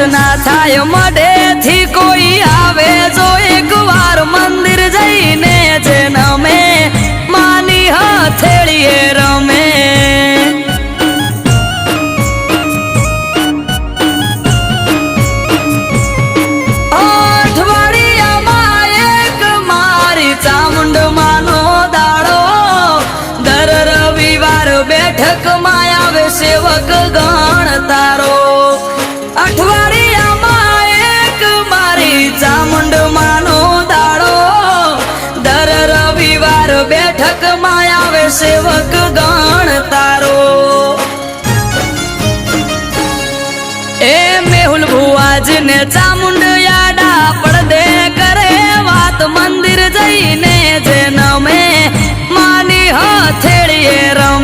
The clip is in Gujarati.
દર્શના થાય મઢે થી કોઈ આવે જો એક વાર મંદિર જઈને જે નમે માની હથેળીએ રમે અઠવાડિયામાં એક મારી ચામુંડ માનો દાડો દર રવિવાર બેઠકમાં આવે સેવક ગણ તારો અઠવાડિયામાં એક મારી ચામુંડ માનો દાડો દર રવિવાર બેઠકમાં આવે સેવક ગણ તારો એ મેહુલ ભુવાજને ચામુંડ યાડા પડદે કરે વાત મંદિર જઈને જે નમે માની હથેળીએ રમ